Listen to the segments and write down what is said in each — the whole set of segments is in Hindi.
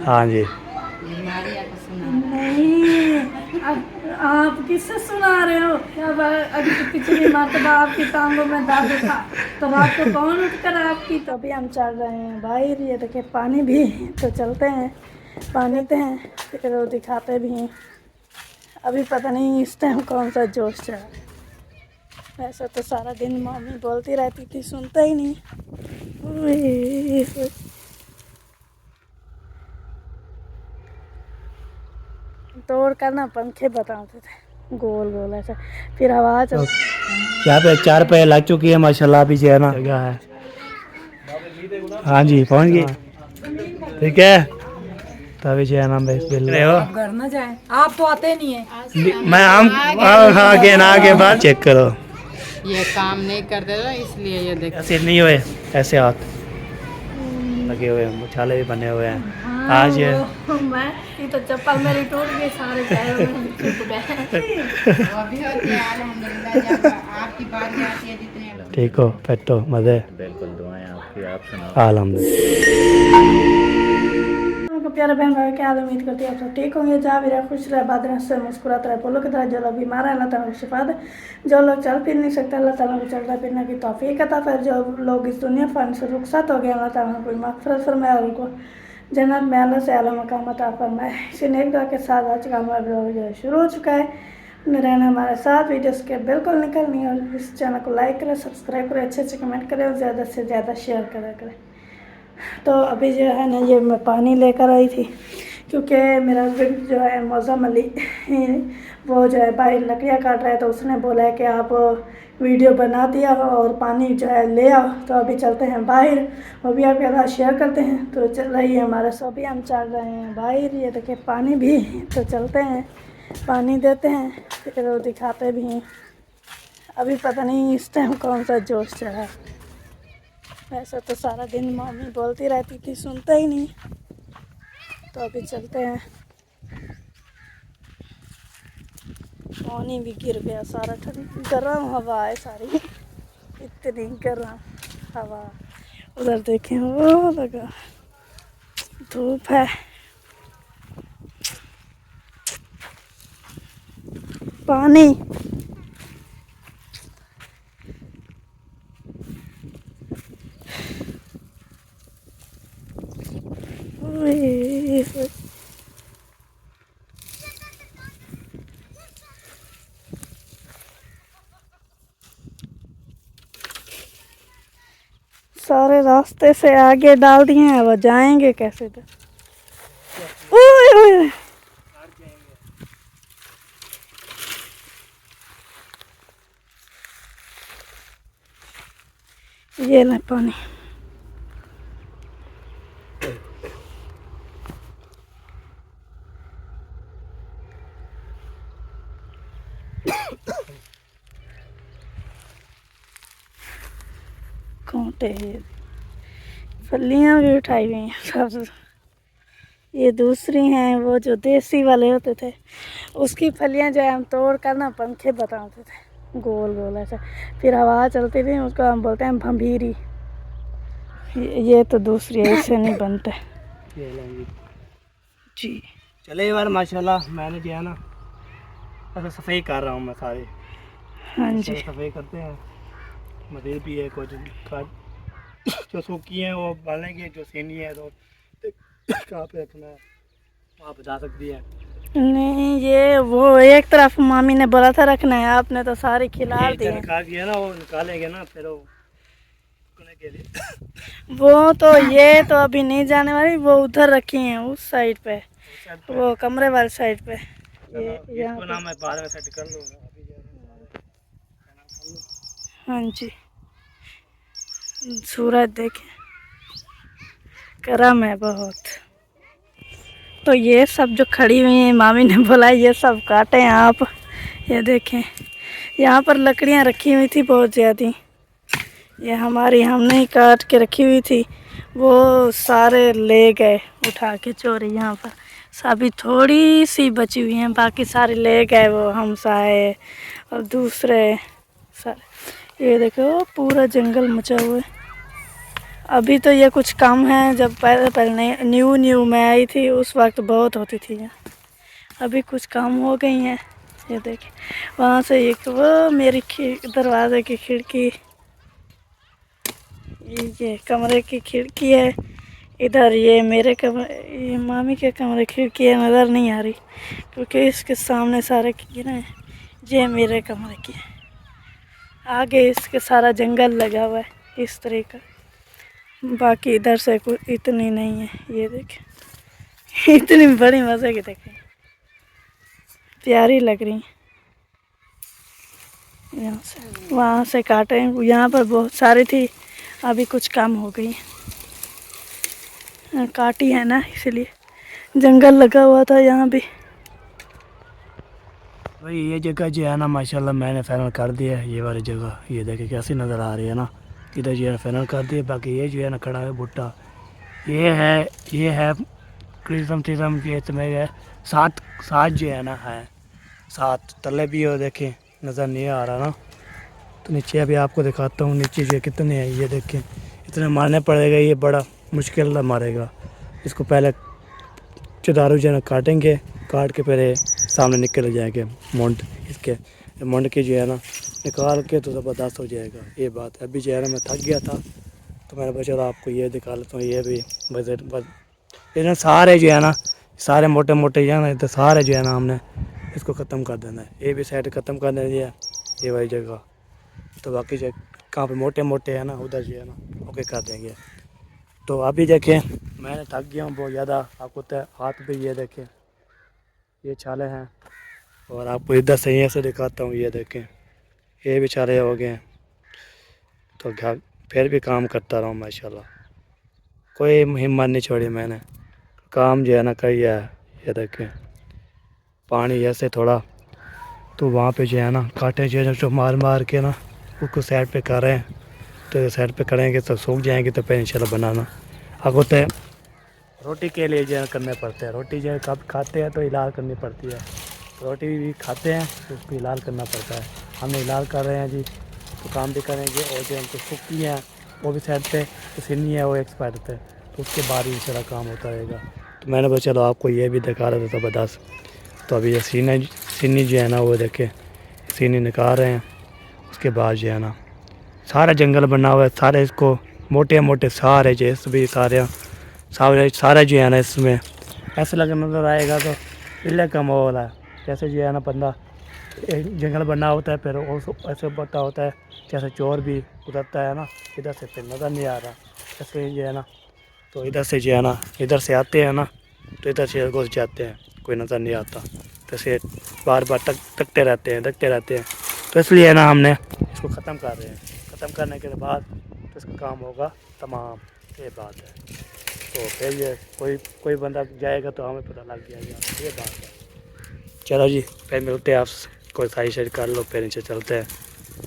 हाँ जी। मारिया को सुना नहीं, अब आप किससे सुना रहे हो? अब अभी तो पिछली मरतबा आपकी टांगों में दर्द था तो रात को कौन उठकर आपकी। तो अभी हम चल रहे हैं बाहर, ये देखिए पानी भी है, तो चलते हैं पानी ते हैं फिर वो दिखाते भी हैं। अभी पता नहीं इस टाइम कौन सा जोश चला। वैसे तो सारा दिन मम्मी बोलती रहती थी, सुनता ही नहीं। उई, तोड़ कर ना पंखे बताते थे गोल गोल ऐसा, फिर हवा चल। यहाँ पे 4 पे लग चुकी है माशाल्लाह। पीछे है ना जगह है। हाँ जी पहुँच गई। ठीक है तभी जो है ना रहे हो। आप घर ना जाएं, आप तो आते नहीं है। मैं आम आगे ना आगे बात चेक करो। ये काम नहीं करते तो इसलिए ये देखो ऐसे नहीं हुए, ऐसे हाथ लगे हुए हैं, छाले भी बने हुए हैं। हाँ, आज मैं ये तो चप्पल मेरी टूट गई, सारे पैरों में चुप गए। वो भी होती है अल्हम्दुलिल्लाह। जब आपकी बारी आती है जितने लोग ठीक हो पेटो मजे। बिल्कुल दुआएं आपकी, आप सुनाओ। अल्हम्दुलिल्लाह। प्यारे बहन भाई, क्या हाल, उम्मीद करती है आप सब ठीक होंगे। जहाँ भी रहे खुश रहे, बाद से मुस्कुराते रहे, बोलो की तरह। जो लोग बीमार है अल्लाह ताला को शिफा दे, जो लोग चल फिर नहीं सकते अल्लाह ताला को चलता फिरने की तौफीक अता फरमाए, जो लोग इस दुनिया फन से रुखसत हो गए अल्लाह ताला को मग़फ़िरत फरमाए और उनको जन्नत में अल्लाह से आला मकाम अता फरमाए। इसी नेक दुआ के साथ आज का हमारा ब्लॉग जो है शुरू हो चुका है। रहना हमारे साथ, वीडियोस के बिल्कुल निकलनी है और इस चैनल को लाइक करें, सब्सक्राइब करें, अच्छे अच्छे कमेंट करें और ज़्यादा से ज़्यादा शेयर करें। तो अभी जो है ना ये मैं पानी लेकर आई थी क्योंकि मेरा हस्बैंड जो है मौज़म अली वो जो है बाहर लकड़ियाँ काट रहा है, तो उसने बोला है कि आप वीडियो बना दिया और पानी जो है ले आओ। तो अभी चलते हैं बाहर, वो भी आपके साथ शेयर करते हैं। तो चल रही है हमारे सब, अभी हम चल रहे हैं बाहर, ये देखिए पानी भी है, तो चलते हैं पानी देते हैं फिर वो दिखाते भी हैं। अभी पता नहीं इस टाइम कौन सा जोश चढ़ा। वैसे तो सारा दिन मम्मी बोलती रहती थी, सुनता ही नहीं। तो अभी चलते हैं। पानी भी गिर गया सारा, ठंडी गर्म हवा है सारी, इतनी गर्म हवा। उधर देखें वो लगा धूप है। पानी सारे रास्ते से आगे डाल दिए हैं, वो जाएंगे कैसे तो। ओए ओए ये ले पानी। कांटे फलियाँ भी उठाई हुई हैं सब। ये दूसरी हैं, वो जो देसी वाले होते थे उसकी फलियाँ जो है हम तोड़ कर ना पंखे बताते थे गोल गोल ऐसा, फिर हवा चलती थी, उसको हम बोलते हैं भंभीरी। ये तो दूसरी है, इससे नहीं बनते जी। चले बार माशाल्लाह। मैंने जो है ना ऐसा सफाई कर रहा हूँ मैं सारे। हाँ जी सफाई करते हैं, मज़े भी है कुछ जो सूखी हैं वो डालेंगे, जो सीनी है तो कहाँ पे रखना है वहाँ बता सकती है। नहीं, ये वो एक तरफ मामी ने बोला था रखना है, आपने तो सारे खिला दिए। निकाल दिया ना, वो निकालेंगे ना फिर वो के लिए। वो तो ये तो अभी नहीं जाने वाली, वो उधर रखी हैं उस साइड पे, वो कमरे वाली साइड पे। ये यहाँ ना मैं बाद में सेट कर लूँगा। हाँ जी, सूरज देखे गर्म है बहुत। तो ये सब जो खड़ी हुई हैं मामी ने बोला ये सब काटें आप। ये देखें यहाँ पर लकड़ियाँ रखी हुई थी बहुत ज़्यादा, ये हमारी हमने ही काट के रखी हुई थी, वो सारे ले गए उठा के चोरी। यहाँ पर अभी थोड़ी सी बची हुई हैं, बाकी सारे ले गए वो हमसाए और दूसरे सारे। ये देखो पूरा जंगल मचा हुआ है। अभी तो ये कुछ कम है, जब पहले न्यू मैं आई थी उस वक्त बहुत होती थी यहाँ। अभी कुछ कम हो गई हैं। ये देखिए वहाँ से एक वो मेरी दरवाजे की खिड़की, ये कमरे की खिड़की है। इधर ये मेरे कमरे, ये मामी के कमरे की खिड़की है, नज़र नहीं आ रही क्योंकि इसके सामने सारे किए हैं। ये मेरे कमरे की है। आगे इसके सारा जंगल लगा हुआ है इस तरह का। बाकी इधर से कुछ इतनी नहीं है। ये देखें इतनी बड़ी मज़े की, देखें प्यारी लग रही। यहाँ से वहाँ से काटे, यहाँ पर बहुत सारी थी, अभी कुछ कम हो गई काटी है ना, इसलिए जंगल लगा हुआ था यहाँ भी। भाई ये जगह जो है ना माशाल्लाह मैंने फाइनल कर दिया है। ये वाली जगह ये देखे कैसी नज़र आ रही है ना, इधर जो है फाइनल कर दिया। बाकी ये जो है ना खड़ा है भुट्टा, ये है क्रिसम के इसमें है सात जो है ना है 7 तले भी हो, देखें नज़र नहीं आ रहा ना। तो नीचे अभी आपको दिखाता हूँ नीचे जो कितने हैं। ये देखें इतने मारने पड़ेगा, ये बड़ा मुश्किल मारेगा। इसको पहले चुदारू जो है ना काटेंगे, काट के पहले सामने निकल जाएंगे मुंड, इसके मुंड के जो है ना निकाल के तो ज़बरदस्त हो जाएगा। ये बात है। अभी जो है ना मैं थक गया था तो मैंने बचा आपको ये दिखा लेता हूँ। ये भी बस ये ना सारे जो है ना सारे मोटे मोटे जो है ना तो सारे जो है ना हमने इसको ख़त्म कर देना है। ये भी साइड ख़त्म कर देनी है, ये वाली जगह। तो बाकी जो कहाँ पे मोटे मोटे है ना उधर जो है ना ओके कर देंगे। तो अभी देखें मैंने थक गया हूँ बहुत ज़्यादा। आपको तो हाथ भी ये देखें ये छाले हैं, और आपको इधर से यहाँ से दिखाता हूँ। ये देखें ये भी छाले हो गए हैं। तो घर फिर भी काम करता रहा हूँ माशाल्लाह, कोई हिम्मत नहीं छोड़ी मैंने, काम जो है ना किया है। ये देखें पानी ऐसे थोड़ा, तो वहाँ पे जो है ना कांटे जो है जो मार के ना उसको साइड पे कर रहे हैं। तो साइड पे करेंगे तो सूख जाएंगे, तो फिर इंशाल्लाह बनाना। अब होता है रोटी के लिए जो है करने पड़ते हैं। रोटी जो है कब खाते हैं तो इलाज करनी पड़ती है, रोटी भी खाते हैं तो उसको इलाज करना पड़ता है। हमने इलाज कर रहे हैं जी, तो काम भी करेंगे। और जो हमको सूखी हैं वो भी साइड पे, तो सिनी है वो एक्सपायर पे, तो उसके बाद ही इंशाल्लाह काम होता रहेगा। तो मैंने बस चलो आपको ये भी दिखा रहा था ज़बरदस्त। तो अभी ये सिनी जो है ना वो देखे सिनी निकाल रहे हैं। उसके बाद जो है ना सारा जंगल बना हुआ है, सारे इसको मोटे मोटे सारे जैसे भी सारे जो है ना इसमें ऐसे लगे नज़र आएगा तो इले का माहौल है। जैसे जो है ना बंदा एक जंगल बना होता है, फिर ऐसे पता होता है जैसे चोर भी उतरता है ना, इधर से फिर नज़र नहीं आ रहा। ऐसे जो है ना तो इधर से जो है ना इधर से आते हैं ना तो इधर से घुस जाते हैं, कोई नज़र नहीं आता। तो ऐसे बार बार देखते रहते हैं। तो इसलिए ना हमने इसको ख़त्म कर रहे हैं। ख़त्म करने के बाद तो इसका काम होगा तमाम, ये बात है। तो फिर ये कोई बंदा जाएगा तो हमें पता लग जाएगा, ये बात है। चलो जी फिर मिलते हैं, आप कोई साइड कर लो फिर नीचे चलते हैं।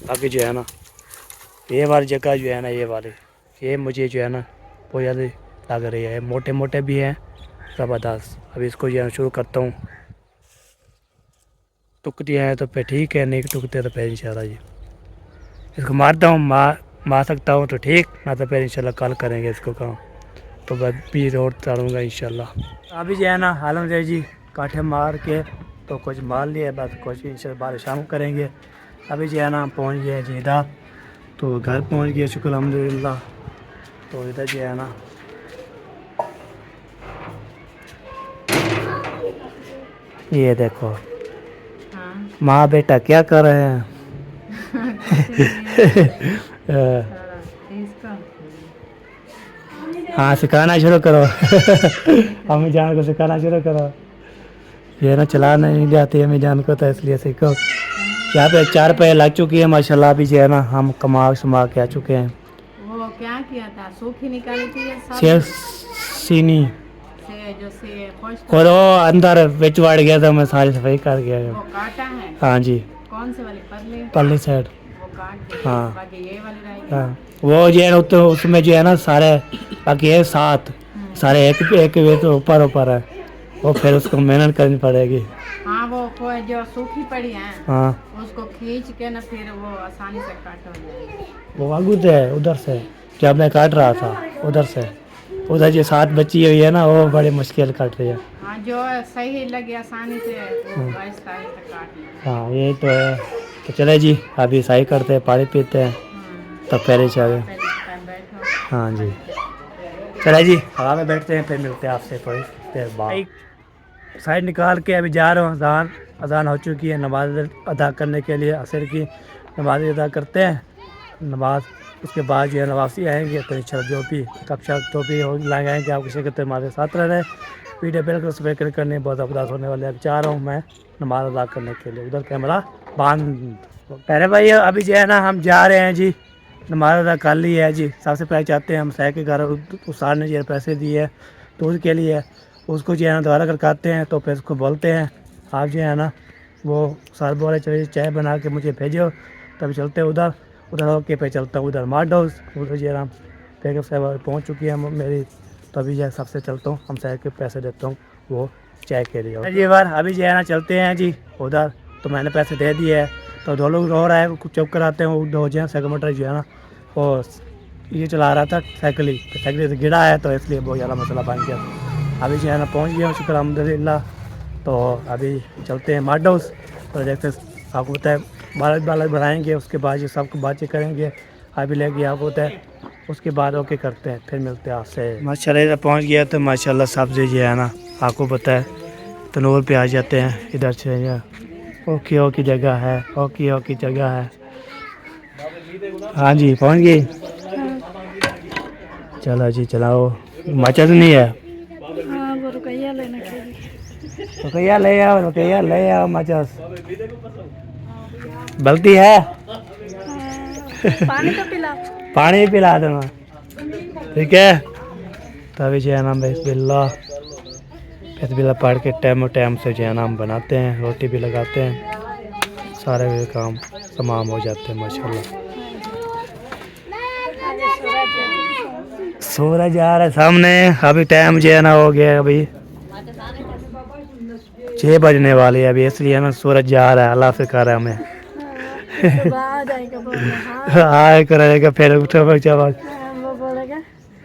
बाकी जो है ना ये वाली जगह जो है ना ये मुझे जो है ना बहुत ज़्यादा लग रही है। मोटे मोटे भी हैं ज़बरदस्त। अभी इसको जो है शुरू करता हूँ, टुकती हैं तो फिर ठीक है, नहीं टुकते तो फिर इंशाल्लाह जी इसको मारता हूँ। मार सकता हूँ तो ठीक, ना तो फिर इंशाल्लाह कल करेंगे इसको काम। तो मैं भी रोड चलूँगा इंशाल्लाह। अभी जो है ना हालम जी कांठे मार के तो कुछ मार लिया, बस कुछ इंशाल्लाह बाद शाम को करेंगे। अभी जो है ना पहुँच गए जी इधर, तो घर पहुँच गए शुक्र अल्हम्दुलिल्लाह। तो इधर जो है ना ये देखो माँ बेटा क्या कर रहे हैं। हाँ सिखाना शुरू करो। हमें जान को सिखाना शुरू करो। ये ना चलाना नहीं जाती हमें जान को, तो इसलिए सीखो। यहाँ पे 4 पैर लग चुकी है माशाल्लाह। अभी जो है ना हम कमा के आ चुके हैं। वो क्या किया था, सूखी निकाली थी या शेर सीनी से जो से खुश खोलो अंदर बिच बढ़ गया था, मैं सारी सफाई कर गया। वो काटा है? हाँ जी कौन से वाली पल्ली साइड। वो काट दी, हाँ। बाकी ये वाली रहेगी। हाँ वो जो है ना तो उसमें जो है ना सारे बाकी है 7 सारे एक वे तो ऊपर है, वो फिर उसको मेहनत करनी पड़ेगी। हाँ वो कोई जो सूखी पड़ी है हाँ उसको खींच के ना फिर वो आसानी से काट हो जाएगी। वो आगू है उधर से जब मैं काट रहा था उधर से, उधर जो 7 बची हुई है ना वो बड़ी मुश्किल काट रही है। हाँ, जो सही लगे आसानी से वो आहिस्ता आहिस्ता काट लो। हाँ ये तो है। तो चले जी अभी सही करते हैं, पानी पीते हैं, तब पहले चले। बैठो। हाँ जी चले जी हवा में बैठते हैं, फिर मिलते हैं आपसे थोड़ी देर बाद। साइड निकाल के अभी जा रहा हूँ, अजान हो चुकी है, नमाज अदा करने के लिए असर की नमाज अदा करते हैं नमाज। उसके बाद जो है वापसी आएंगे तो इंशाल्लाह जो भी कक्षा जो भी हो लगाएंगे आपको शिरकत हमारे साथ रह रहे। वीडियो बिल्कुल सब्सक्राइब करने बहुत ज़बरदस्त होने वाले। अब जा रहा हूँ मैं नमाज अदा करने के लिए, उधर कैमरा बांध। पहले भाई अभी जो है ना हम जा रहे हैं जी, नमाज अदा कर ली है जी। सबसे पहले चाहते हैं हम सह के घर उसार ने जो पैसे दिए है तो उसके लिए उसको जो है ना दोबारा करकाते हैं, तो फिर उसको बोलते हैं आप जो है ना वो सर बोले चलिए चाय बना के मुझे भेजो, तभी चलते हैं उधर होके फिर चलता हूँ उधर मार डो उधर जो है पैकेट साहब पहुँच चुकी है मेरी, तो अभी जो है सबसे चलता हूँ हम सह के पैसे देता हूँ वो चाय के लिए जी। बार अभी जो है ना चलते हैं जी उधर, तो मैंने पैसे दे दिए है, तो 2 लोग रो रहा है कुछ चुप कराते हैं। वो 2 जो है सेकंडर जो है ना वो ये चला रहा था साइकिल से गिरा है, तो इसलिए बहुत ज़्यादा मसला बन गया। अभी जो है ना पहुँच गया शुक्र अल्हम्दुलिल्लाह। तो अभी चलते हैं मार्डोस, तो जैसे आपको पता है बालक बनाएंगे, उसके बाद ये सबको बातें करेंगे। अभी लेके आपको पता है उसके बाद ओके करते हैं, फिर मिलते हैं आपसे। माशाल्लाह पहुँच गया तो माशाल्लाह सब जो है ना आपको पता है तनूर पे आ जाते हैं इधर से। ओके जगह है, ओके जगह है। हाँ जी पहुँच गई। चलो जी चलाओ, मचा तो नहीं है। हाँ वो रुकैया लेने के लिए। रुकैया ले आओ मचस बल्टी है। पानी तो पिला। पानी पिला देना ठीक है। तभी जो है ना बिस्मिल्लाह पढ़ के टाइम से जो है ना हम बनाते हैं, रोटी भी लगाते हैं, सारे भी काम तमाम हो जाते हैं माशाल्लाह। सूरज आ रहा है सामने। अभी टाइम जो है ना हो गया, अभी 6 बजने वाली है अभी, इसलिए ना सूरज जा रहा है, अल्लाह से कर रहा है हमें। हाँ करेगा फिर उठो वो बोलेगा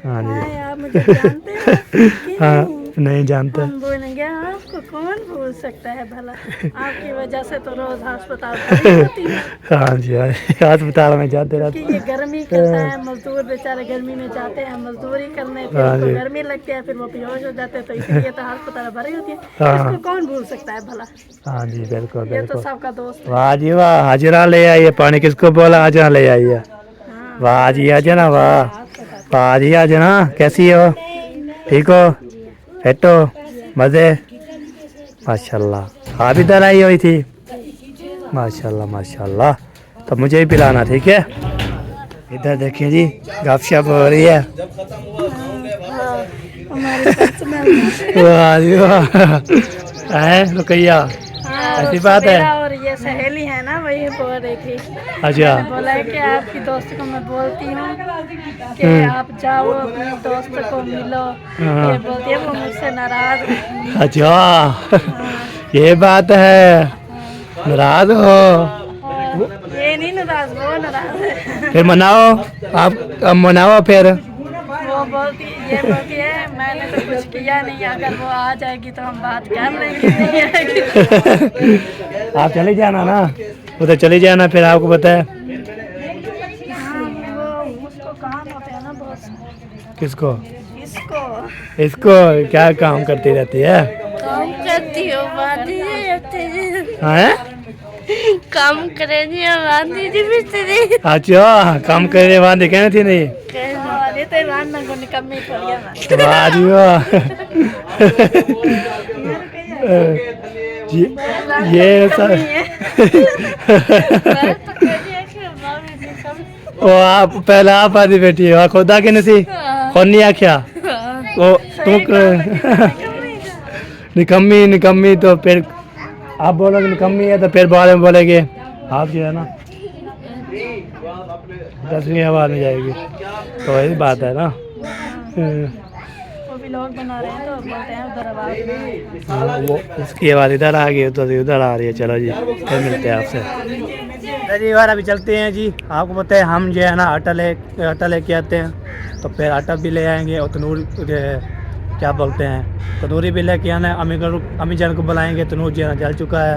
हाँ जी आप मुझे जानते हो? हाँ नहीं जानते। हम बोलेंगे आपको कौन भूल सकता है भला, आपकी वजह से तो रोज अस्पताल भरी होती है। हाँ जी अस्पताल में जाते रहते कि ये गर्मी करता है, मजदूर बेचारे गर्मी में जाते हैं मजदूरी करने, फिर उनको गर्मी लगती है, फिर वो बेहोश हो जाते हैं, तो इसलिए तो अस्पताल भरी होती है। इसको कौन भूल सकता है भला। हाँ जी बिल्कुल ये तो सबका दोस्त है। वाह जी वाह, हाजिरा ले आइए। पानी किसको बोला हाजिरा ले आइए। वाह जी आज ना, वाह जी आज ना, कैसी हो, ठीक हो, फिट हो, मजे माशाल्लाह। आप इधर आई हुई थी माशाल्लाह माशाल्लाह, तो मुझे भी पिलाना ठीक है। इधर देखिए जी गपशप हो रही है। वाह जी वाह है रुकैया, ऐसी बात है। और ये सहेली है ना वही बोल रही थी। अच्छा बोला है कि आपकी दोस्त को मैं बोलती हूँ कि आप जाओ अपने दोस्त को मिलो, ये बोलती है वो मुझसे नाराज है। अच्छा ये बात है, नाराज हो। ये नहीं नाराज, वो नाराज है। फिर मनाओ आप, अब मनाओ फिर। वो ये बोलती है मैंने तो कुछ किया नहीं, अगर वो आ जाएगी तो हम बात कर लेंगे, नहीं आएगी। आप चले जाना ना उधर, चले जाना फिर आपको पता है। वो उसको काम होता है ना बॉस। किसको? इसको इसको क्या काम करती रहती है? काम करती हो बांधी हैं? काम करेंगे बांधी जी बिस्तरी। अच्छा काम करे वादे कहने थी नहीं। ये तो रान को निकम्मी पड़ गया ना। वाह जी वाह। जी ये सब ओ आप पहले आप आदि बेटी हो खुदा के नसी कौन नहीं आख्या वो तुम निकम्मी, तो फिर आप बोलोगे निकम्मी है तो फिर बाद में बोलेंगे आप जो है ना 10वीं आवाज में जाएगी, तो यही बात है ना। वो भी लोग बना रहे हैं तो बोलते हैं उधर आवाज वो उसकी आवाज़ इधर आ गई तो उधर आ रही है। चलो जी फिर मिलते हैं आपसे। जी बार अभी चलते हैं जी। आपको पता है हम जो है ना आटा लेके आते हैं, तो फिर आटा भी ले आएंगे और तनूर क्या बोलते हैं तंदूरी भी लेके आना है। अम्मी जान को बुलाएंगे, तनूर जो है ना जल चुका है,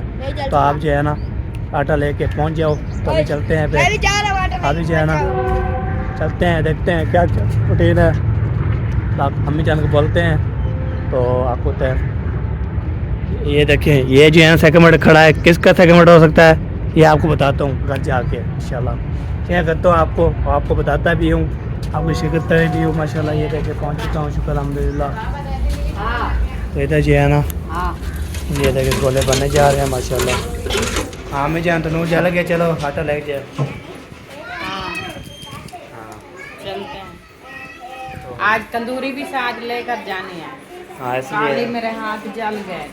तो आप जो है ना आटा लेके पहुंच जाओ। तो अभी चलते हैं फिर अभी जो है ना चलते हैं, देखते हैं क्या क्या रूटीन है। तो आप अम्मी जान को बोलते हैं तो आपको तय। ये देखें, ये जो है सेकंड खड़ा है, किसका सेकंड हो सकता है ये आपको बताता हूँ घर जाके इंशाल्लाह। क्या करता हूँ आपको बताता भी हूँ, आपको शिकत भी हूँ। माशाल्लाह ये देखे पहुँच चुका हूँ, शुक्र अल्हम्दुलिल्लाह। तो इधर जो है ना ये देखे गोले बनने जा रहे हैं माशाल्लाह। हाँ मैं जान तो नूर जा लगे, चलो आटा लेके जाए। चलते हैं। आज तंदूरी भी साथ लेकर जाने हैं। हाँ काली इसलिए मेरे हाथ जल गए।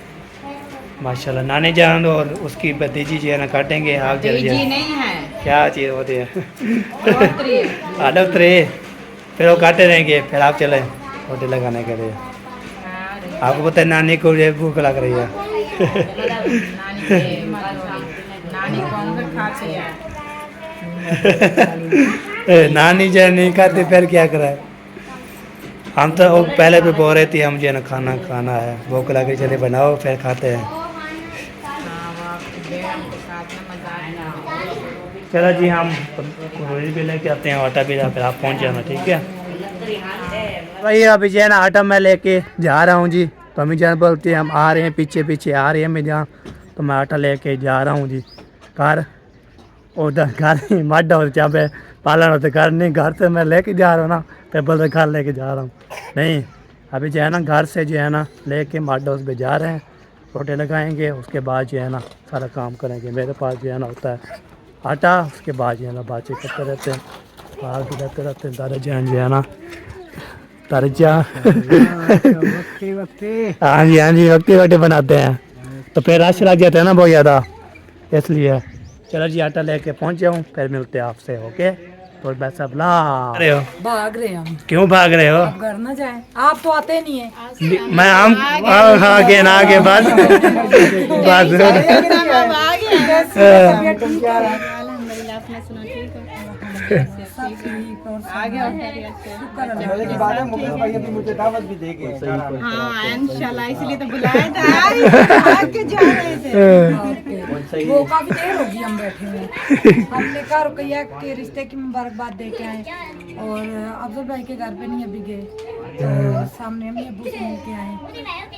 माशाल्लाह नानी जान और उसकी भतीजी जो है ना काटेंगे। आप जल जी जाए नहीं है, क्या चीज़ होती है बढ़ोतरी है। आलू उतरे, फिर वो काटे रहेंगे, फिर आप चले रोटी लगाने के लिए। आपको पता है नानी को ये भूख लग रही है नानी कौन सा खाती है? नानी जो नहीं खाती फिर क्या कराए। हम तो वो पहले भी बोल रहे थे हम जो है ना खाना है, भूख लग रही, चले बनाओ फिर खाते हैं। चलो जी हम रोटी भी लेके आते हैं, आटा भी, फिर आप पहुंच जाना, ठीक है भाई। अभी जो है ना आटा मैं लेके जा रहा हूँ जी। तो अम्मी जान बोलती है हम आ रहे हैं, पीछे पीछे आ रही है मैं जहाँ। तो मैं आटा लेके जा रहा हूँ जी घर। उधर घर नहीं माडा होता जहाँ पे पालन होते, घर नहीं, घर से मैं लेके जा रहा हूँ ना, फिर बोलते घर लेके जा रहा हूँ। नहीं अभी जो है ना घर से जो है ना लेके माडा उस पर जा रहे हैं, रोटे लगाएंगे, उसके बाद जो है ना सारा काम करेंगे। मेरे पास जो है ना होता है आटा, उसके बाद जो है ना बातचीत करते रहते हैं, बाहर भी रहते हैं। दादा जान जो है ना तरजा हाँ जी वक्ती बनाते हैं, तो फिर रश लग जाता है ना बहुत ज़्यादा, इसलिए। चलो जी आटा लेके पहुंच जाऊँ, फिर मिलते हैं आपसे। ओके तो बस अब ला रहे हो, भाग रहे हम, क्यों भाग रहे हो? अब घर ना जाए, आप तो आते नहीं है। मैं आगे ना आगे बस अल्हम्दुलिल्लाह, अपना सुना ठीक है। आगे हाँ इंशाल्लाह, इसलिए तो बुलाया था। आके जा रहे थे। वो काफी देर होगी हम बैठे हुए। हमने कहा रुकैया के रिश्ते की मुबारकबाद दे के आए, और अफजल भाई के घर पे नहीं अभी गए, तो सामने हम अबू से मिल के आए।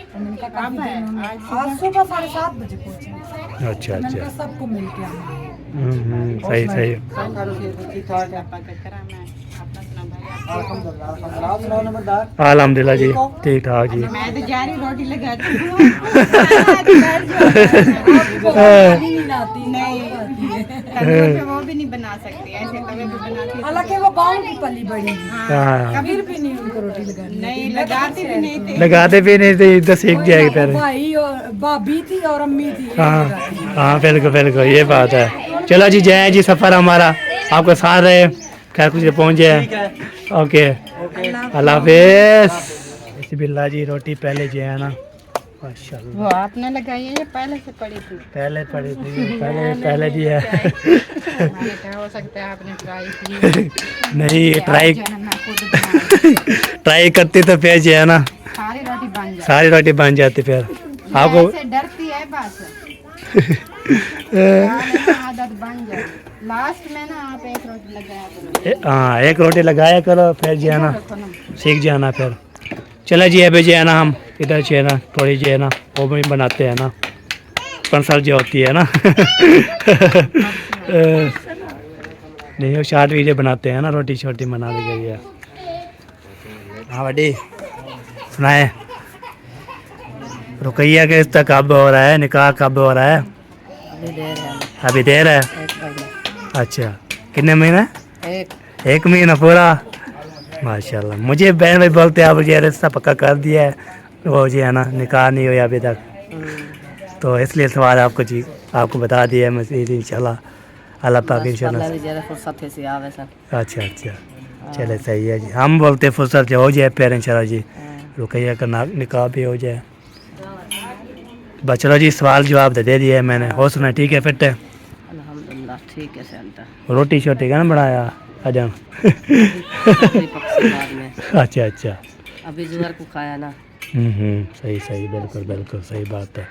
तो मैंने कहा काफी दिन हो गए। आज सुबह 7:30 बजे पहुंचे। अच्छा मैंने कहा अच्छा सबको मिल के आए। सही सही। अल्हम्दुलिल्लाह जी ठीक ठाक जी। मैं तो जा रही रोटी लगाती नींद आती नहीं, तंदूर पे वो भी नहीं बना सकती, ऐसे तवे पे बनाती। हालांकि वो गाँव की पली बड़ी है, हाँ फिर भी नहीं उनको रोटी लगानी। नहीं लगाती भी नहीं थी। लगाते भी नहीं थे, इधर सीख जाएगी फिर। भाई और भाभी थी और अम्मी थी। हाँ बिल्कुल ये बात है। चलो जी जय जी, सफ़र हमारा आपको साथ रहे, खैर कुछ पहुँच जाए। ओके अल्लाह हाफिज़। बिल्ला जी रोटी पहले जो है ना माशाल्लाह वो आपने लगाई है या पहले से पड़ी थी? पहले पड़ी थी, पहले दी है। हमारे क्या हो सकता है, आपने ट्राई की? नहीं मैं खुद ट्राई करती तो फिर जो है ना सारी रोटी बन जाए। सारी रोटी बन जाती फिर। आपको ऐसे डरती है बस, आदत बन जाए। लास्ट में ना आप एक रोटी लगाया करो। हाँ एक रोटी लगाया करो, फिर जो है ना सीख जाना फिर। चलो जी अभी जो है ना हम इधर जो है ना थोड़ी जो है ना वो भी बनाते हैं ना, कंसल जो होती है ना नहीं वो शॉर्ट वीडियो बनाते हैं ना, रोटी छोटी बनाने के लिए। हाँ बड़ी सुनाए, रुकैया के रिश्ता कब हो रहा है, निकाह कब हो रहा है? अभी देर है। अच्छा कितने महीने? एक महीना पूरा। माशाल्लाह। मुझे बहन भाई बोलते हैं आप ये रिश्ता पक्का कर दिया है, वो जी है ना निकाह नहीं हुआ अभी तक, तो इसलिए सवाल आपको बता दिया मज़ीद इंशाल्लाह अल्लाह पाक इंशाल्लाह। अच्छा अच्छा चले सही है जी। हम बोलते फुर्सत हो जाए फिर इंशाल्लाह जी रुकैया का निकाह भी हो जाए। बस चलो जी सवाल जवाब दे दिया है मैंने, हो सुना ठीक है फिर? अल्हम्दुलिल्लाह। ठीक है चलता रोटी शोटी का ना बनाया अजन बाद में अच्छा अच्छा अभी जुगार को खाया ना सही सही बिल्कुल बिल्कुल सही बात है।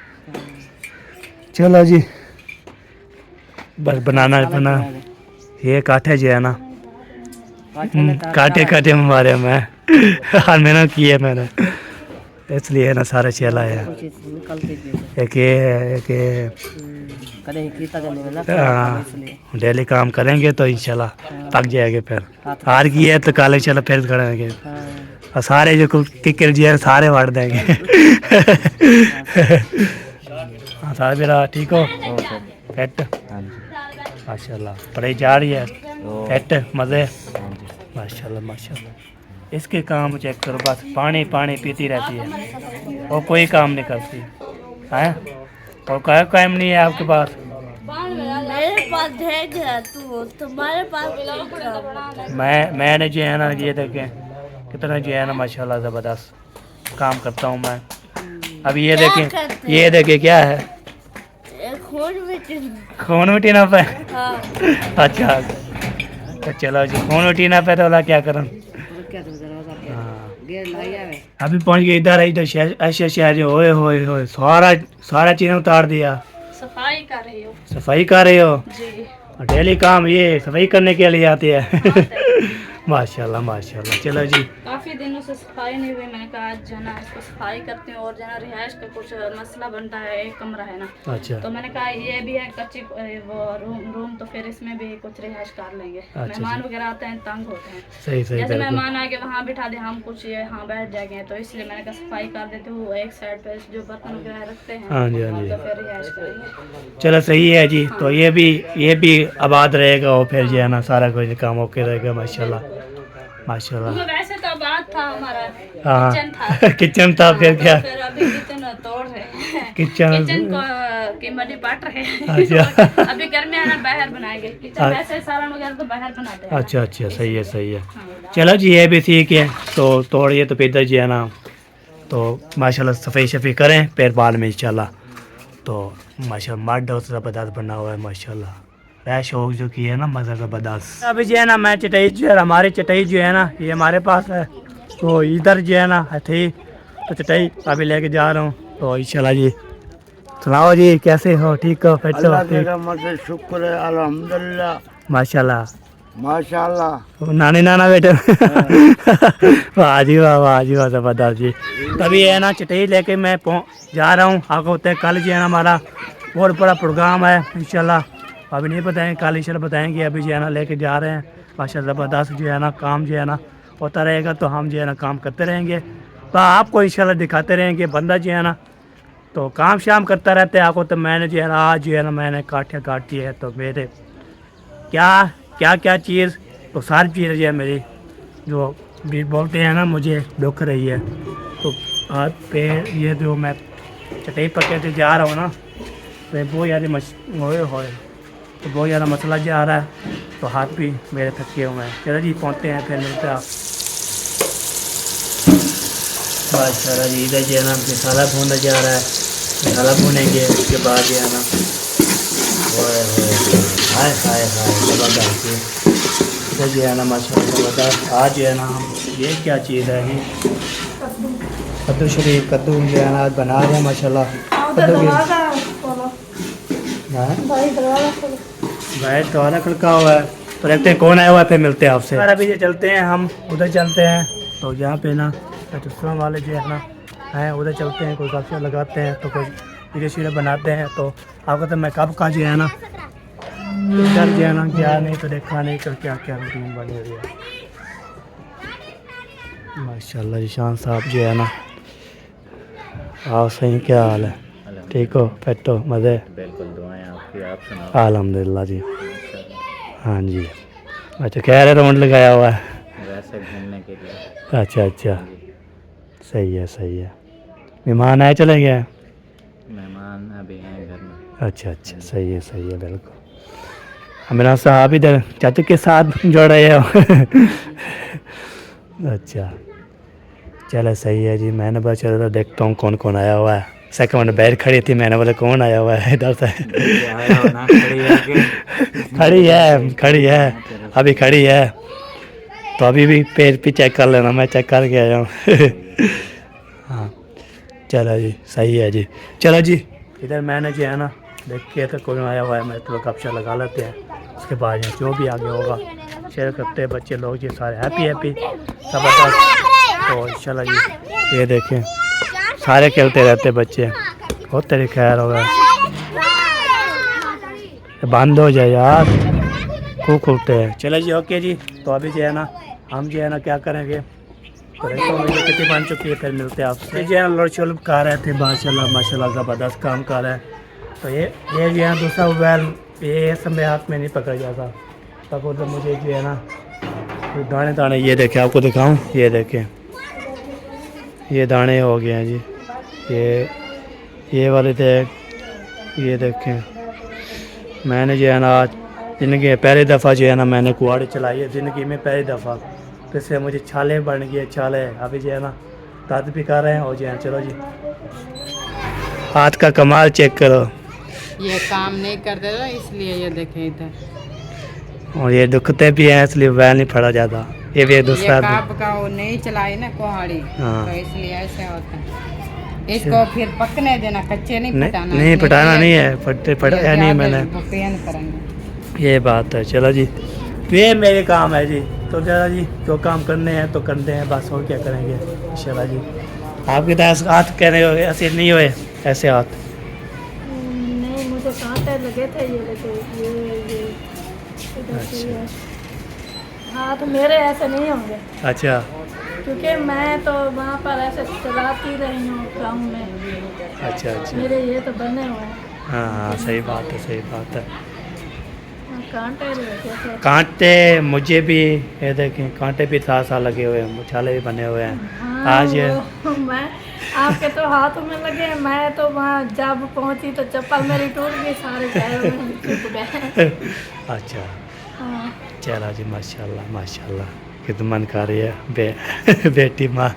चलो जी बस बनाना बना ये काटे जो है ना काटे काटे मारे मैं हाल मेहनत की है मैंने इसलिए ना सारा चला है। एक ये है एक ये डेली काम करेंगे तो इंशाल्लाह पक जाएंगे फिर हार की है तो काले चलो फिर करेंगे और सारे जो किकर जी है सारे वाड़ देंगे। हाँ साहब मेरा ठीक हो फिट माशाल्लाह पढ़ाई जा रही है फिट मज़े माशाल्लाह माशाल्लाह। इसके काम चेक करो बस पानी पानी पीती रहती है और कोई काम नहीं करती है और कोई काम नहीं है आपके पास। मेरे पास है तू तुम्हारे पास मैंने जो है ना ये देखें कितना जो है ना माशाल्लाह ज़बरदस्त काम करता हूँ मैं। अब ये देखें क्या है खून मिटीना पे अच्छा तो चलो जी खून मिटीना पे तो क्या करूँ अभी पहुंच गए इधर ऐसे शहर होए होए होए सारा चीज़ें उतार दिया। सफाई कर रही हो जी। डेली काम ये सफाई करने के लिए आती है माशाल्लाह माशाल्लाह। चलो जी काफ़ी दिनों से सफाई नहीं हुई मैंने कहा आज जना इसको सफाई करते हैं और जना रिहाइश का कुछ मसला बनता है एक कमरा है ना अच्छा तो मैंने कहा ये भी है कच्ची वो रूम तो फिर इसमें भी कुछ रिहाइश कर लेंगे। मेहमान वगैरह आते हैं तंग होते हैं सही सही जैसे मेहमान आके वहाँ बिठा दे हम कुछ ये हाँ बैठ जाएंगे तो इसलिए मैंने कहा सफाई कर देते हूँ एक साइड पे जो बर्तन वगैरह रखते हैं हाँ जी हाँ जी तो फिर रिहाइश करेंगे। चलो सही है जी तो ये भी आबाद रहेगा और फिर जो है ना सारा कुछ काम ओके रहेगा माशाल्लाह माशाल्लाह। वैसे तो बात था हमारा हाँ किचन था किचन था फिर क्या फिर अभी किचन तोड़ रहे हैं किचन को की मडी पाट रहे हैं अच्छा अभी घर में आना बाहर बनाएंगे किचन वैसे सालन वगैरह तो बाहर बनाते हैं। अच्छा अच्छा सही है सही है। चलो जी ये भी ठीक है तो तोड़िए तो फिर जी है ना तो माशाल्लाह सफ़ाई शफ़ी करें फिर बाद में इंशाल्लाह तो माशाल्लाह मर्द और ज़बरदस्त बना हुआ है माशाल्लाह वह शौक जो की है ना मज़ा ज़बरदस्त। अभी जो है ना मैं चटाई जो है हमारी चटाई जो है ना ये हमारे पास है तो इधर जो है ना थी तो चटाई अभी लेके जा रहा हूँ तो इंशाल्लाह जी सुनाओ जी कैसे हो ठीक हो फिट हो शुक्र है अल्हम्दुलिल्लाह माशाल्लाह माशाल्लाह नानी नाना बेटे वाह जी वाह ज़बरदस्त जी। तभी है ना चटाई लेके मैं जा रहा हूँ आगे होते हैं कल जो है ना हमारा बहुत बड़ा प्रोग्राम है इंशाल्लाह अभी नहीं बताएंगे कल इंशाल्लाह बताएंगे अभी जो है ना लेके जा रहे हैं माशाल्लाह ज़बरदस्त जो है ना काम जो है ना होता रहेगा तो हम जो है ना काम करते रहेंगे तो आपको इंशाल्लाह दिखाते रहेंगे बंदा जो है ना तो काम शाम करता रहता है आपको तो मैंने जो है ना आज जो है ना मैंने काटिया काटी है तो मेरे क्या चीज़ तो सारी चीज़ जो है मेरी जो भी बोलते हैं ना मुझे दुख रही है तो हाथ पे ये जो मैं चटाई पकड़ के जा रहा हूँ ना तो बहुत ज़्यादा होए तो बहुत ज़्यादा मसला जा रहा है तो हाथ भी मेरे थके हुए हैं। चलो जी पहुँचते हैं फिर मिलते हैं माशाल्लाह जी। इधर जो है ना मसाला भूना जा रहा है मसाला भूनेंगे उसके बाद जो है ना हाय हाय हाय ज़बरदस्त इधर जो है ना माशाल्लाह ज़बरदस्त आज जो है ना हम ये क्या चीज़ है ये कद्दू शरीफ कद्दू जो है ना आज बना रहे हैं माशाल्लाह कद्दू भाई दोबारा खड़का हुआ है तो देखते हैं कौन आया हुआ है फिर मिलते हैं आपसे। अभी ये चलते हैं हम उधर चलते हैं तो जहाँ पे ना रेस्टोरेंट वाले जो है ना हैं उधर चलते हैं कोई गपशप लगाते हैं तो कोई वीडियो शीडियो बनाते हैं तो आपको तो मैं कब का जो है ना इधर जो है ना क्या नहीं तो देखा नहीं कर क्या क्या रूटीन बनी हुई है माशाल्लाह ईशान साहब जो है ना आप सही क्या हाल है ठीक हो फिट हो मज़े बिल्कुल दुआएं आपकी आप सुनाओ अल्हम्दुलिल्लाह जी हाँ जी। अच्छा कह रहे राउंड लगाया हुआ है वैसे घूमने के लिए अच्छा अच्छा सही है मेहमान आए चले गए मेहमान अभी हैं घर में अच्छा सही है बिल्कुल मेरा साहब इधर चाचू के साथ जोड़ रहे हो अच्छा चलो सही है जी मैंने बस चलो देखता हूँ कौन कौन आया हुआ है। सेकंड बैर खड़ी थी, मैंने बोला कौन आया हुआ है इधर से। आया हो ना खड़ी है खड़ी है अभी खड़ी है, तो अभी भी पेज भी चेक कर लेना, मैं चेक करके आया हूँ। हाँ चलो जी सही है जी। चलो जी इधर मैंने जो है ना देख के तो कोई आया हुआ है, मैं तो कपशा लगा लेते हैं, उसके बाद यहाँ जो भी आगे होगा शेयर करते हैं बच्चे लोग जी, सारे हैप्पी ज़बरदस्त। तो चलो जी ये देखें सारे खेलते रहते बच्चे, बहुत तेरी खैर होगा, बंद हो जाए यार, खूब खुलते हैं। चलो जी ओके जी, तो अभी जो है ना हम जो है ना क्या करेंगे, तो कितनी बन चुकी है, फिर मिलते हैं आपसे। जो है लोड शोल्ड खा रहे थे माशाल्लाह माशाल्लाह ज़बरदस्त काम कर रहे हैं। तो ये जो है दूसरा मोबाइल ये समय हाथ में नहीं पकड़ जाता, तब तो मुझे जो है ना दाने दाने ये देखें, आपको दिखाऊं, ये देखें ये दाने हो गए हैं जी, ये वाले थे, ये देखें। मैंने जो है ना आज ज़िंदगी में पहली दफ़ा जो है ना मैंने कुआड़ी चलाई है, ज़िंदगी में पहली दफ़ा, तो इससे मुझे छाले बन गए, छाले अभी जो है ना दांत भी कर रहे हैं। और जो है चलो जी हाथ का कमाल चेक करो, ये काम नहीं करते तो इसलिए ये देखे इधर, और ये दुखते भी हैं इसलिए वैल नहीं फड़ा जाता। ये भी दूसरा ये काप का वो नहीं चलाई ना कुहाड़ी, हाँ। तो इसलिए ऐसे होता है। इसको फिर पकने देना, कच्चे नहीं पटाना, नहीं पटाना नहीं है, पटाया नहीं मैंने, करेंगे। ये बात है। चलो जी ये मेरे काम है जी, तो चलो जी जो काम करने हैं तो करते हैं बस, और क्या करेंगे। चलो जी आपके तो हाथ कह रहे हो ऐसे नहीं हुए, ऐसे हाथ नहीं मुझे कांटे लगे थे, ये देखो ये इधर से ये। हाँ तो मेरे ऐसे नहीं होंगे, अच्छा क्योंकि मैं तो वहाँ पर ऐसे चलाती रही हूँ गाँव में, अच्छा अच्छा, मेरे ये तो बने हुए हैं। हाँ हाँ सही बात है, सही बात है। कांटे लगे थे। कांटे मुझे भी ये देखें, कांटे भी साथ साथ लगे हुए हैं, मुछाले भी बने हुए हैं। हाँ, आज मैं आपके तो हाथों में लगे, मैं तो वहाँ जब पहुँची तो चप्पल मेरी टूट गई, सारे पैरों में छुप गए। अच्छा हाँ। चलो जी माशाल्लाह माशाल्लाह, कितना मन कर रही है बेटी माँ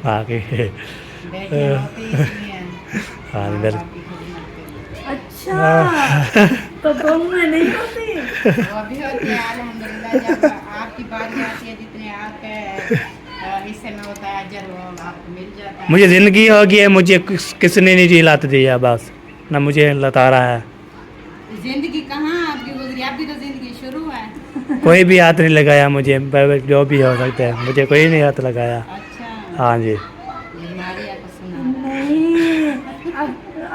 आ गई है। हाँ इधर अच्छा तो तुम में नहीं होती? अभी होती है अल्हम्दुलिल्लाह, जब आपकी बारी आती है, जितने आपके हिस्से में होता है अजर वो आपको मिल जाता है। मुझे ज़िंदगी हो गई है, मुझे किसने नहीं जिलात दिया, बस ना मुझे लता रहा है। जिंदगी कहाँ आपकी गुजरी, आपकी तो जिंदगी शुरू है। कोई भी हाथ नहीं लगाया मुझे, जो भी हो सकता है, मुझे कोई नहीं हाथ लगाया। अच्छा हाँ जी मारिया को सुना नहीं,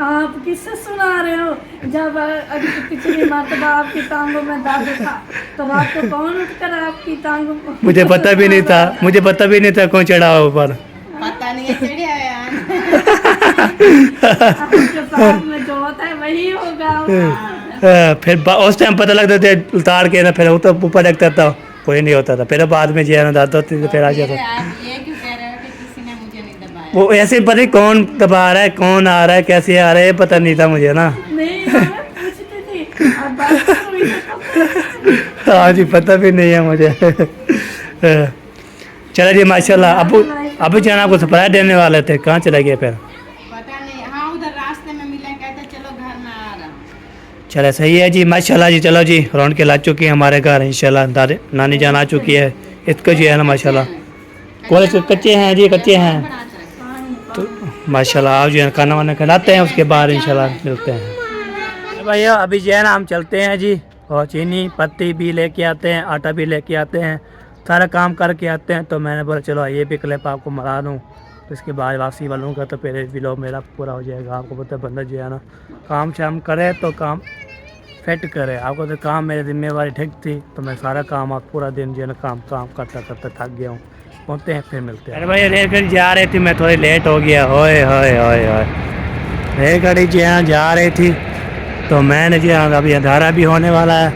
आप किससे सुना रहे हो? जब अभी पिछली मरतबा आपकी टांगों में दर्द था तो रात को कौन उठकर आपकी टांगों को, मुझे पता भी नहीं था, मुझे पता भी नहीं था कौन चढ़ा ऊपर। पता नहीं है चढ़िया है आपके पास में जो होता है वही होगा। फिर उस टाइम पता लगता था, उतार के ना फिर ऊपर रखता था, कोई नहीं होता था। फिर बाद में जो है ना दर्द होती थी, फिर आ जाता। आप ये क्यों कह रहे हो कि किसी ने मुझे नहीं दबाया? वो ऐसे पता नहीं कौन दबा रहा है, कौन आ रहा है, कैसे आ रहा है, पता नहीं था मुझे ना। नहीं मैं पूछती थी, अब बात तो हुई तो हाँ जी पता भी नहीं है मुझे। चलो जी माशाल्लाह, अबू जान आपको सरप्राइज देने वाले थे, कहाँ चले गए फिर? पता नहीं, हाँ उधर रास्ते में मिले, कहते चलो घर में आ रहा हूँ। चलो सही है जी माशाल्लाह जी। चलो जी रौनक के ला चुकी है हमारे घर इंशाल्लाह, दादी नानी जान आ चुकी है, इसको जो है ना माशाल्लाह कॉलेज कच्चे हैं जी, कच्चे हैं, तो माशाल्लाह आप जो है खाना वाना खिलाते हैं, उसके बाद इंशाल्लाह मिलते हैं। भैया अभी जो है ना हम चलते हैं जी, और चीनी पत्ती भी लेके आते हैं, आटा भी लेके आते हैं, सारा काम करके आते हैं। तो मैंने बोला चलो ये भी क्लिप आपको मरा दूँ, तो इसके बाद वापसी वालों का तो पहले व्लॉग मेरा पूरा हो जाएगा। आपको पता है बंदा जो है ना काम शाम करे तो काम फिट करे, आपको तो काम मेरी जिम्मेवारी ठीक थी, तो मैं सारा काम आप पूरा दिन जो है ना काम करता करता थक गया हूँ। पहुँचते हैं फिर मिलते हैं। अरे भाई रेलगाड़ी जा रही थी, मैं थोड़ी लेट हो गया, होए होए होए होए, रेलगाड़ी जो है जा रही थी, तो मैंने जो है अभी अंधारा भी होने वाला है,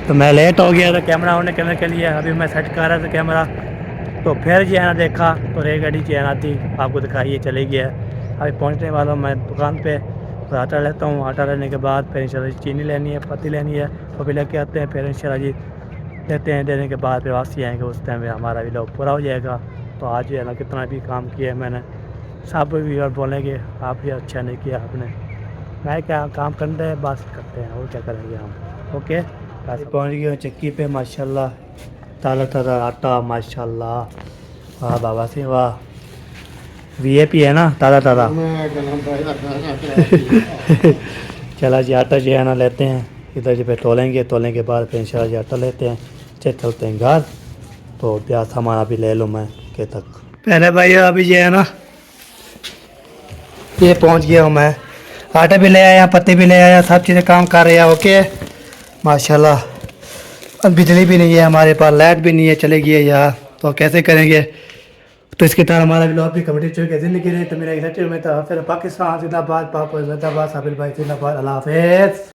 तो मैं लेट हो गया था कैमरा ऑन करने के लिए। अभी मैं सेट कर रहा था कैमरा, तो फिर जो है ना देखा तो रेलगाड़ी जो है ना थी, आपको दिखाइए चली गया। अभी पहुंचने वाला हूँ मैं दुकान पे, तो आटा लेता हूँ, आटा लेने के बाद फिर इंशाल्लाह चीनी लेनी है, पत्ती लेनी है, वो भी लेके आते हैं, फिर इंशाल्लाह जी लेते हैं, देने के बाद फिर वापसी आएंगे, उस टाइम हमारा व्लॉग पूरा हो जाएगा। तो आज जो है ना कितना भी काम किया है मैंने, सब भी और बोलेंगे आप ये अच्छा नहीं किया आपने। मैं क्या काम करते हैं बस करते हैं और क्या करेंगे हम। ओके बस पहुँच गए चक्की पे माशाल्लाह। ताज़ा ताज़ा आटा माशाल्लाह। वाह बाबा से वाह। VIP है ना ताज़ा ताज़ा। चला जी आटा जो है ना लेते हैं इधर जो पे तोलेंगे के बाद फिर इंशाल्लाह जी आटा लेते हैं। चलते हैं घर। तो ब्याह सामान अभी ले लूँ मैं के तक। पहले भाई अभी जो है ना ये पहुंच गया हूँ मैं। आटा भी ले आया पत्ते भी ले आया सब चीज़ें काम कर रहे हैं। ओके माशाल्लाह। अब बिजली भी नहीं है हमारे पास लाइट भी नहीं है चले गई है यार तो कैसे करेंगे। तो इसके तरह हमारा ब्लॉग भी कमेटी चुके ज़िंदगी रही तो मेरा एक में था फिर पाकिस्तान जिंदाबाद पाक जिंदाबाद साबिर भाई जिंदाबाद अल्लाह हाफिज़।